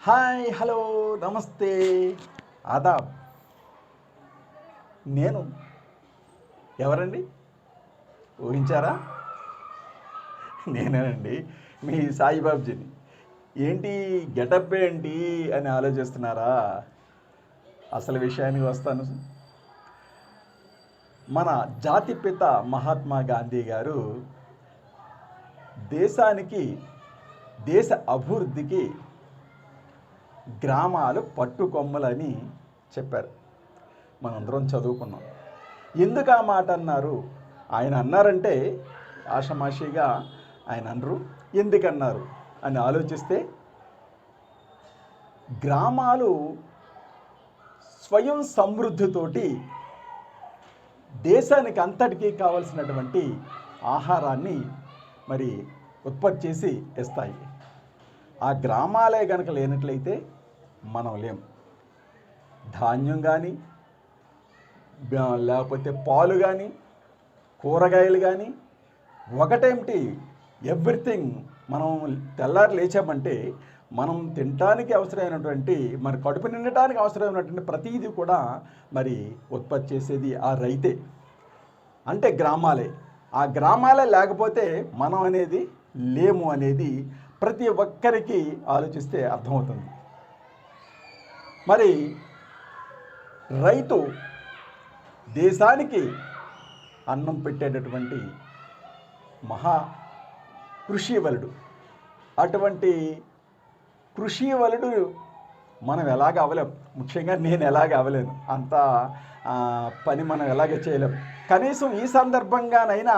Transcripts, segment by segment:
Hi, hello, నమస్తే, ఆదాబ్. నేను ఎవరండి? ఊహించారా? నేనేనండి, మీ సాయిబాబ్జీని. ఏంటి గెటప్ ఏంటి అని ఆలోచిస్తున్నారా? అసలు విషయానికి వస్తాను. మన జాతిపిత మహాత్మా గాంధీ గారు దేశానికి, దేశ అభివృద్ధికి గ్రామాలు పట్టుకొమ్మలని చెప్పారు. మనందరం చదువుకున్నాం. ఎందుకు ఆ మాట అన్నారు? ఆయన అన్నారంటే ఆషమాషిగా ఆయన అనరు. ఎందుకన్నారు అని ఆలోచిస్తే, గ్రామాలు స్వయం సమృద్ధితోటి దేశానికి అంతటికీ కావలసినటువంటి ఆహారాన్ని మరి ఉత్పత్తి చేసి ఇస్తాయి. ఆ గ్రామాలే కనుక లేనట్లయితే మనం లేం. ధాన్యం కానీ, లేకపోతే పాలు కానీ, కూరగాయలు కానీ, ఒకటేమిటి ఎవ్రీథింగ్. మనం తెల్లారి లేచామంటే మనం తినడానికి అవసరమైనటువంటి, మన కడుపు నిండటానికి అవసరమైనటువంటి ప్రతీది కూడా మరి ఉత్పత్తి చేసేది ఆ రైతే, అంటే గ్రామాలే. ఆ గ్రామాలే లేకపోతే మనం అనేది లేము అనేది ప్రతి ఒక్కరికి ఆలోచిస్తే అర్థమవుతుంది. మరి రైతు దేశానికి అన్నం పెట్టేటటువంటి మహా కృషివలుడు. అటువంటి కృషివలుడు మనం ఎలాగ అవ్వలేం. ముఖ్యంగా నేను ఎలాగ అవ్వలేను. అంత పని మనం ఎలాగ చేయలేం. కనీసం ఈ సందర్భంగానైనా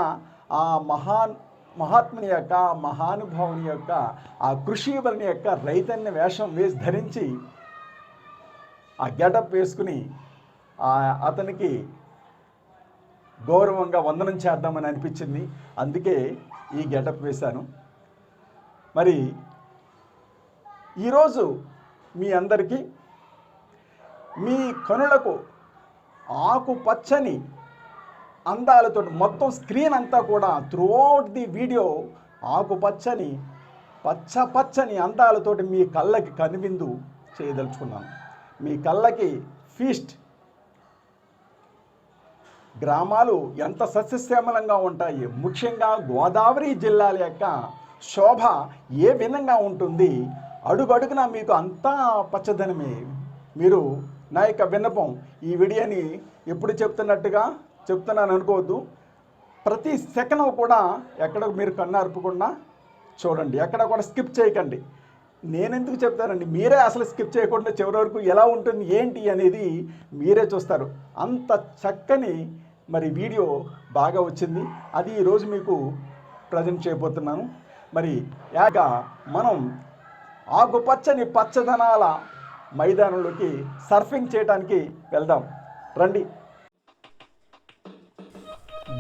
ఆ మహాత్ముని యొక్క, మహానుభావుని యొక్క, ఆ కృషివలుని యొక్క రైతన్య వేషం ధరించి ఆ గెటప్ వేసుకుని అతనికి గౌరవంగా వందనం చేద్దామని అనిపించింది. అందుకే ఈ గెటప్ వేశాను. మరి ఈరోజు మీ అందరికీ మీ కనులకు ఆకుపచ్చని అందాలతో మొత్తం స్క్రీన్ అంతా కూడా త్రూఅవుట్ ది వీడియో ఆకుపచ్చని పచ్చని అందాలతోటి మీ కళ్ళకి కనువిందు చేయదలుచుకున్నాను. మీ కళ్ళకి ఫీస్ట్. గ్రామాలు ఎంత సస్యశ్యామలంగా ఉంటాయి, ముఖ్యంగా గోదావరి జిల్లాల యొక్క శోభ ఏ విధంగా ఉంటుంది, అడుగడుగున మీకు అంతా పచ్చదనమే. మీరు నా యొక్క విన్నపం, ఈ వీడియోని ఎప్పుడు చెప్తున్నట్టుగా చెప్తున్నాను అనుకోవద్దు. ప్రతి సెకండ్ కూడా ఎక్కడ మీరు కన్ను అర్పకుండా చూడండి, ఎక్కడ కూడా స్కిప్ చేయకండి. నేనెందుకు చెప్తానండి, మీరే అసలు స్కిప్ చేయకుండా చివరి వరకు ఎలా ఉంటుంది ఏంటి అనేది మీరే చూస్తారు. అంత చక్కని మరి వీడియో బాగా వచ్చింది. అది ఈరోజు మీకు ప్రజెంట్ చేయబోతున్నాను. మరి యాక మనం ఆకుపచ్చని పచ్చదనాల మైదానంలోకి సర్ఫింగ్ చేయడానికి వెళ్దాం రండి.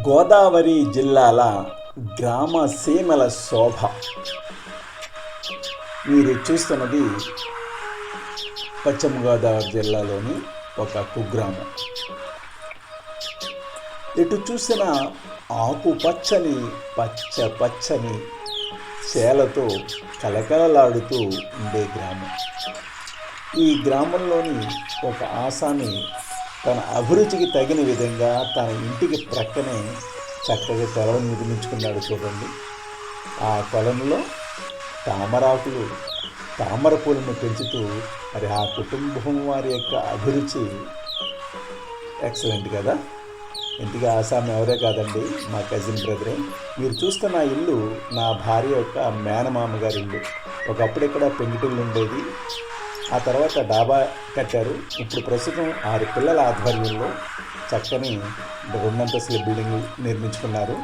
గోదావరి జిల్లాల గ్రామ సీమల శోభ. మీరు చూస్తున్నది పశ్చిమ గోదావరి జిల్లాలోని ఒక కుగ్రామం. ఎటు చూసిన ఆకుపచ్చని పచ్చని చేలతో కలకలలాడుతూ ఉండే గ్రామం. ఈ గ్రామంలోని ఒక ఆసామి తన అభిరుచికి తగిన విధంగా తన ఇంటికి ప్రక్కనే చక్కగా కొలను నిర్మించుకున్నాడు. చూడండి, ఆ కొలంలో తామరాకులు, తామర పూలను పెంచుతూ మరి ఆ కుటుంబం వారి యొక్క అభిరుచి ఎక్సలెంట్ కదా. ఇంటికి ఆసామి ఎవరే కాదండి, మా కజిన్ బ్రదరే. మీరు చూస్తున్న ఇల్లు నా భార్య యొక్క మేనమామ గారి ఇల్లు. ఒకప్పుడు ఇక్కడ పెంకుటిల్లు ఉండేది, ఆ తర్వాత డాబా కట్టారు. ఇప్పుడు ప్రస్తుతం 6 పిల్లల ఆధ్వర్యంలో చక్కని 2 అంతస్తుల బిల్డింగ్ నిర్మించుకున్నారు.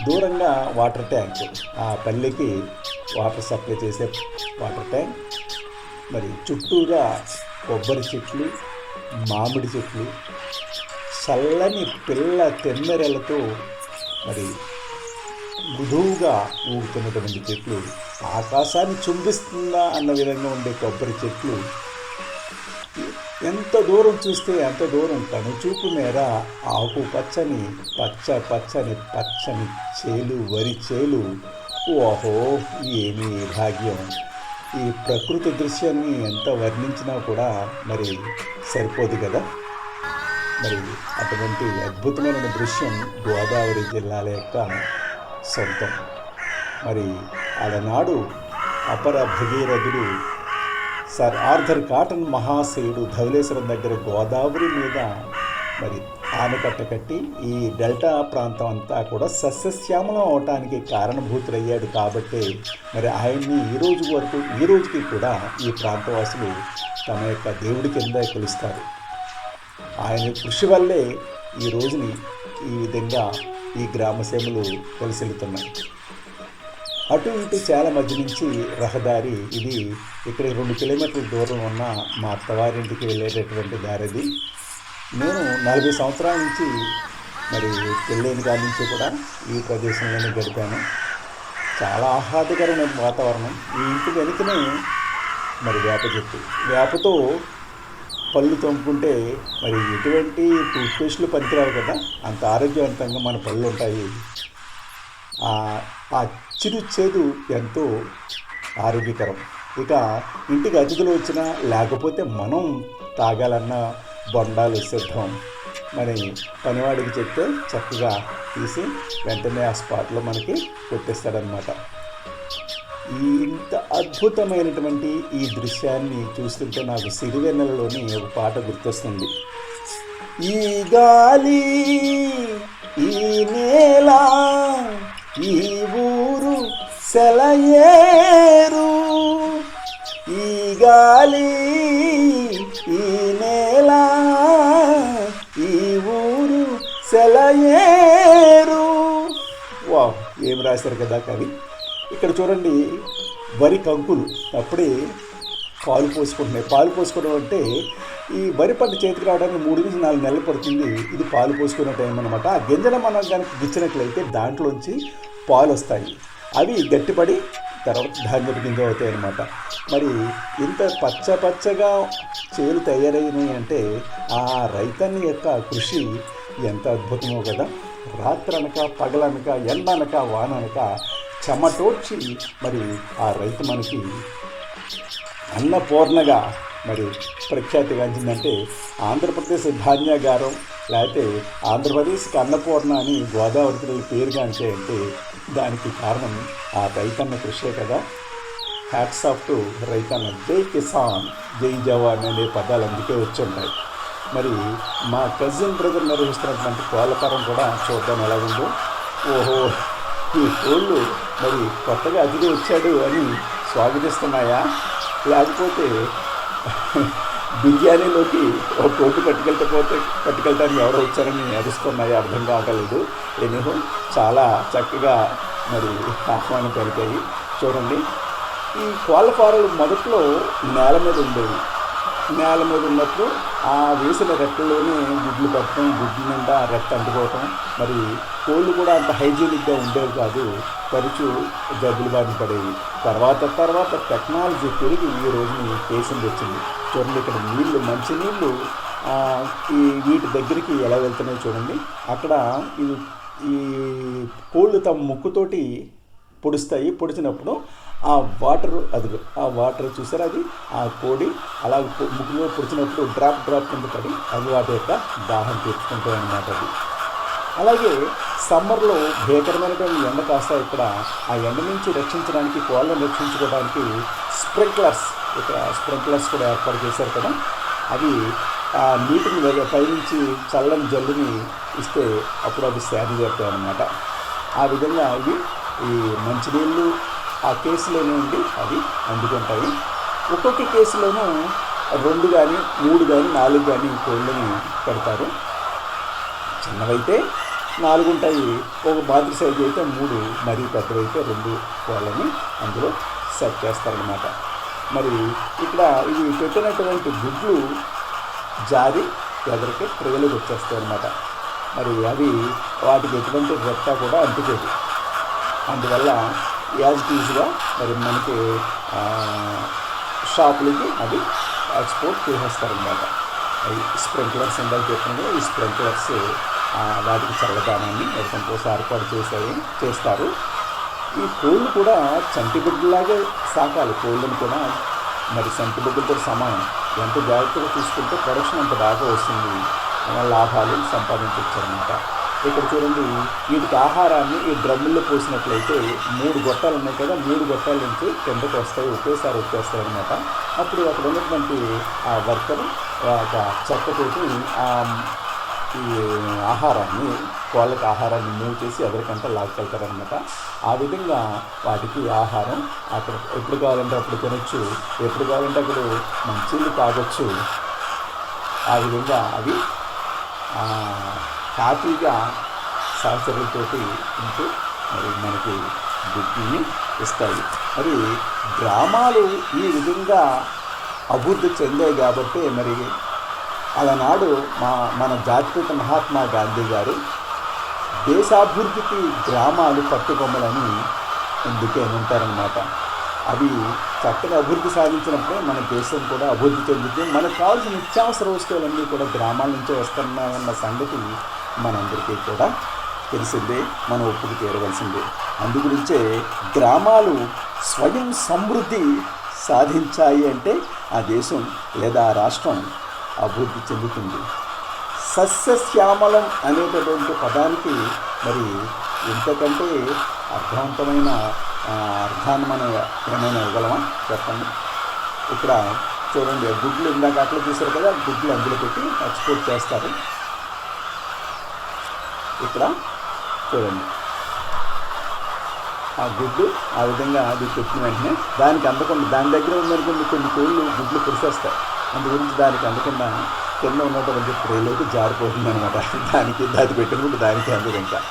దూరంగా వాటర్ ట్యాంక్, ఆ పల్లెకి వాటర్ సప్లై చేసే వాటర్ ట్యాంక్. మరి చుట్టూరా కొబ్బరి చెట్లు, మామిడి చెట్లు, చల్లని పిల్ల తెమ్మెరలతో మరి మృదువుగా ఊగుతున్నటువంటి చెట్లు, ఆకాశాన్ని చుంబిస్తుందా అన్న విధంగా ఉండే కొబ్బరి చెట్లు, ఎంత దూరం చూస్తే అంత దూరం కనుచూపు మేర ఆకు పచ్చని పచ్చని చేలు, వరి చేలు. ఓహో, ఏమి భాగ్యం! ఈ ప్రకృతి దృశ్యాన్ని ఎంత వర్ణించినా కూడా మరి సరిపోదు కదా. మరి అటువంటి అద్భుతమైన దృశ్యం గోదావరి జిల్లాల యొక్క సొంతం. మరి అలనాడు అపర భగీరథుడు సర్ ఆర్థర్ కాటన్ మహాశయుడు ధవళేశ్వరం దగ్గర గోదావరి మీద మరి ఆనకట్ట కట్టి ఈ డెల్టా ప్రాంతం అంతా కూడా సస్యశ్యామలం అవటానికి కారణభూతులయ్యాడు. కాబట్టి మరి ఆయన్ని ఈ రోజుకి కూడా ఈ ప్రాంతవాసులు తమ యొక్క దేవుడి కింద కొలుస్తారు. ఆయన కృషి వల్లే ఈ రోజుని ఈ విధంగా ఈ గ్రామసీమలు కొలిసెలుతున్నాయి. అటు ఇటు చాలా మధ్య నుంచి రహదారి. ఇది ఇక్కడ 2 కిలోమీటర్ల దూరం ఉన్న మా అత్తవారింటికి వెళ్ళేటటువంటి దారిది. నేను 40 సంవత్సరాల నుంచి మరి పెళ్ళైన కాడి నుంచి కూడా ఈ ప్రదేశంలోనే గడిపాను. చాలా ఆహ్లాదకరమైన వాతావరణం. ఈ ఇంటి వెనుకనే మరి వేప చెట్టు. వేపతో పళ్ళు తోముకుంటే మరి ఎటువంటి టూత్పేస్ట్లు పనికిరావు కదా, అంత ఆరోగ్యవంతంగా మన పళ్ళు ఉంటాయి. ఆ చిరు చేదు ఎంతో ఆరోగ్యకరం. ఇక ఇంటికి అతిథులు వచ్చినా లేకపోతే మనం తాగాలన్న బొండాలు సిద్ధం. మరి పనివాడికి చెప్తే చక్కగా తీసి వెంటనే ఆ స్పాట్లో మనకి కొట్టేస్తాడనమాట. ఇంత అద్భుతమైనటువంటి ఈ దృశ్యాన్ని చూస్తుంటే నాకు సిరివెన్నెలలోని ఒక పాట గుర్తొస్తుంది. ఈ గాలి, ఈ నేల, ఈ ఊరు సెలయేరు. ఈ గాలి, ఈ నేల, ఈ ఊరు సెలయేరు. వావ్, ఏం రాశారు కదా కవి. ఇక్కడ చూడండి, వరి కంకులు అప్పుడే పాలు పోసుకుంటున్నాయి. పాలు పోసుకోవడం అంటే ఈ వరి పంట చేతికి రావడానికి 3 నుంచి 4 నెలలు పడుతుంది. ఇది పాలు పోసుకునే టైం అనమాట. ఆ గింజను మనం కనుక గిచ్చినట్లయితే దాంట్లోంచి పాలు వస్తాయి. అవి గట్టిపడి తర్వాత ధాన్యపు గింజ అవుతాయి అన్నమాట. మరి ఇంత పచ్చగా చేలు తయారైనాయి అంటే ఆ రైతన్న యొక్క కృషి ఎంత అద్భుతమో కదా. రాత్రనక పగలనక ఎండనక వాననక చెమటోడ్చి మరి ఆ రైతు మనకి అన్నపూర్ణగా మరి ప్రఖ్యాతిగాంచిందంటే ఆంధ్రప్రదేశ్ ధాన్యాగారం, లేకపోతే ఆంధ్రప్రదేశ్కి అన్నపూర్ణ అని గోదావరికి పేరుగాంచే అంటే దానికి కారణం ఆ రైతన్న కృషే కదా. హ్యాట్స్ ఆఫ్ టు రైతన్న. జై కిసాన్, జై జవాన్ అనే పదాలు అందుకే వచ్చి ఉంటాయి. మరి మా కజిన్ బ్రదర్ నిర్వహిస్తున్నటువంటి కోళ్ళఫారం కూడా చూద్దాం ఎలాగుందో. ఓహో, ఈ కోళ్ళు మరి కొత్తగా అతిథి వచ్చాడు అని స్వాగతిస్తున్నాయా, లేకపోతే బిర్యానీలోకి ఒక కోటి పట్టుకెళ్ళడానికి ఎవరో వచ్చారని అరుస్తున్నాయో అర్థం కావట్లేదు. ఎనిహో చాలా చక్కగా మరి ఆహ్వానం కలిగాయి. చూడండి, ఈ కోళ్ళ ఫారాలు మొదట్లో నేల మీద ఉండేవి. నేల మీద ఉన్నప్పుడు ఆ వేసిన రెక్కల్లోనే గుడ్లు పెట్టడం, గుడ్ల నిండా రెక్క అంటుకోవటం. మరి కోళ్ళు కూడా అంత హైజీనిక్గా ఉండేవి కాదు, తరచూ జబ్బులు బారిన పడేవి. తర్వాత టెక్నాలజీ పెరిగి ఈ రోజుని కేసులు వచ్చింది. చూడండి, ఇక్కడ నీళ్లు, మంచి నీళ్ళు ఈ వీటి దగ్గరికి ఎలా వెళ్తున్నాయి చూడండి. అక్కడ ఈ కోళ్ళు తమ ముక్కుతోటి పొడుస్తాయి. పొడిచినప్పుడు ఆ వాటర్ చూసారా, అది ఆ కోడి అలా ముక్కులో పొడిచినప్పుడు డ్రాప్ కింద పడి అది వాటి యొక్క దాహం తీర్చుకుంటాయి అన్నమాట. అది అలాగే సమ్మర్లో భీకరమైనటువంటి ఎండ కాస్త ఇక్కడ ఆ ఎండ నుంచి రక్షించడానికి, కోళ్ళను రక్షించుకోవడానికి స్ప్రింక్లర్స్ కూడా ఏర్పాటు చేశారు కదా. అవి ఆ నీటిని పైనుంచి చల్లని జల్లుని ఇస్తే అప్పుడు అవి సేద చేస్తాయి అన్నమాట. ఆ విధంగా ఇవి ఈ మంచినీళ్ళు ఆ కేసులోనే ఉండి అవి అందుకుంటాయి. ఒక్కొక్క కేసులోనూ 2 కానీ 3 కానీ 4 కానీ కోళ్ళని పెడతారు. చిన్నవైతే 4 ఉంటాయి, ఒక మాదిరి సైజు అయితే 3, మరీ పెద్దవైతే 2 కోళ్ళని అందులో సెట్ చేస్తారనమాట. మరి ఇక్కడ ఇవి పెట్టినటువంటి గుడ్లు జారి ఎదరికి ట్రేలకు వచ్చేస్తాయి అన్నమాట. మరి అవి వాటికి ఎటువంటి రెక్క కూడా అంటుకోదు. అందువల్ల యాజ్ ఈజీగా మరి మనకి షాపులకి అవి ఎక్స్పోర్ట్ చేసేస్తారనమాట. స్ప్రింక్లర్స్ ఇందాక చెప్పిన ఈ స్ప్రింక్లర్స్ వాటికి చల్లదానాన్ని ఒకటి కోసం ఏర్పాటు చేస్తారు. ఈ కోళ్ళు కూడా చంటి బిడ్డలాగే సాకాలి. కోళ్ళను కూడా మరి చంటి బిడ్డలతో సమానం. ఎంత జాగ్రత్తగా చూసుకుంటే ప్రొడక్షన్ అంత బాగా వస్తుంది, లాభాలు సంపాదించవచ్చు అనమాట. ఇక్కడ చూడండి, వీటికి ఆహారాన్ని ఈ డ్రమ్ముల్లో పోసినట్లయితే 3 గొట్టాలు ఉన్నాయి కదా, 3 గొట్టాల నుంచి కిందకు వస్తాయి, ఒకేసారి వచ్చేస్తాయి అనమాట. అప్పుడు అక్కడ ఉన్నటువంటి ఆ వర్కర్ ఒక చెక్కతోటి ఈ ఆహారాన్ని, కోళ్ళకి ఆహారాన్ని మూవ్ చేసి ఎవరికంతా లాక్కెళ్తారనమాట. ఆ విధంగా వాటికి ఆహారం అక్కడ ఎప్పుడు కావాలంటే అప్పుడు తినొచ్చు, ఎప్పుడు కావాలంటే అప్పుడు మంచిళ్ళు తాగొచ్చు. ఆ విధంగా అవి హ్యాపీగా సహచరులతోటి ఉంటూ మరి మనకి బుద్ధిని ఇస్తాయి. మరి గ్రామాలు ఈ విధంగా అభివృద్ధి చెందాయి కాబట్టి మరి అలనాడు మన జాతిపిత మహాత్మా గాంధీ గారు దేశాభివృద్ధికి గ్రామాలు పట్టుకొమ్మలని అందుకే ఉంటారనమాట. అవి చక్కగా అభివృద్ధి సాధించినప్పుడే మన దేశం కూడా అభివృద్ధి చెందుతుంది. మనకు కావాల్సిన నిత్యావసర వస్తువులన్నీ కూడా గ్రామాల నుంచే వస్తున్నాయన్న సంగతి మనందరికీ కూడా తెలిసిందే, మనం ఒప్పుకు తీరవలసిందే. అందుగురించే గ్రామాలు స్వయం సమృద్ధి సాధించాయి అంటే ఆ దేశం లేదా ఆ రాష్ట్రం అభివృద్ధి చెందుతుంది. సస్యశ్యామలం అనేటటువంటి పదానికి మరి ఇంతకంటే అర్థవంతమైన అర్థాన్ని మనం ఏమైనా ఇవ్వగలమా చెప్పండి. ఇక్కడ చూడండి, గుడ్లు ఇందాక అట్లా చూసారు కదా, గుడ్లు అందులో పెట్టి ఎక్స్పోర్ట్ చేస్తారు. ఇక్కడ చూడండి, ఆ గుడ్డు ఆ విధంగా అది పెట్టిన వెంటనే దానికి అందకుండా, దాని దగ్గర ఉందనుకోండి కొన్ని కోళ్ళు గుడ్లు కురిసేస్తాయి, అందు గురించి దానికి అందకుండా కింద ఉన్నటువంటి ట్రేలోకి జారిపోతుంది అనమాట. దానికి అది పెట్టినప్పుడు దానికి అందుకు ఇంకా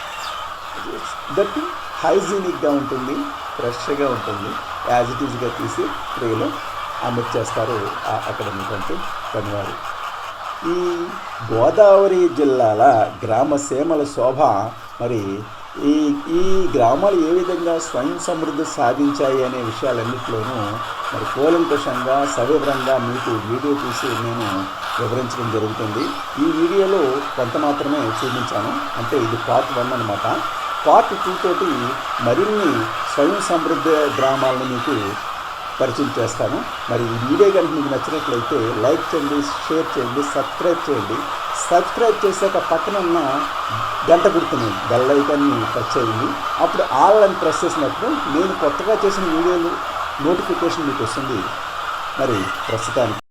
దట్ హైజీనిక్గా ఉంటుంది, ఫ్రెష్గా ఉంటుంది. యాజ్ ఇట్ ఈజ్గా తీసి ట్రేలో అమర్చేస్తారు అక్కడ ఉన్నటువంటి పనివారు. ఈ గోదావరి జిల్లాల గ్రామ సీమల శోభ మరి ఈ గ్రామాలు ఏ విధంగా స్వయం సమృద్ధి సాధించాయి అనే విషయాలన్నింటిలోనూ మరి కూలంకషంగా సవివరంగా మీకు వీడియో చూసి నేను వివరించడం జరుగుతుంది. ఈ వీడియోలో కొంత మాత్రమే చూపించాను, అంటే ఇది పార్ట్ 1 అనమాట. పార్ట్ 2 తోటి మరిన్ని స్వయం సమృద్ధి గ్రామాలను మీకు పరిచయం చేస్తాను. మరి ఈ వీడియో కనుక మీకు నచ్చినట్లయితే లైక్ చేయండి, షేర్ చేయండి, సబ్స్క్రైబ్ చేయండి. సబ్స్క్రైబ్ చేశాక పక్కన ఉన్న గంట గుర్తుని బెల్ ఐకాన్ని టచ్ చేయండి. అప్పుడు ఆల్ అని ప్రెస్ చేసినప్పుడు నేను కొత్తగా చేసిన వీడియోలు నోటిఫికేషన్ మీకు వస్తుంది. మరి ప్రస్తుతానికి